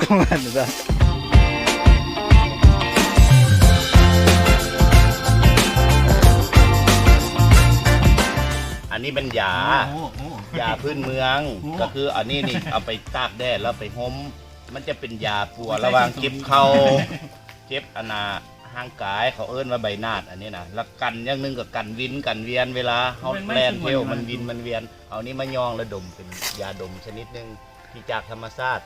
ของมันซะอันนี้เป็นยายาพื้นเมืองก็คืออันนี้นี่เอาไปตากแดดแล้วไปห่มมันจะเป็นยาปัวระหว่างเจ็บเข่าเจ็บอนาห่างกายเขาเอิ้นว่าใบนาดอันนี้นะแล้วกันอย่างนึงกับกันวินกันเวียนเวลาเขาแลนเที่ยวมันวินมันเวียนเอานี้มายองแล้วดมเป็นยาดมชนิดนึงที่จากธรรมชาติ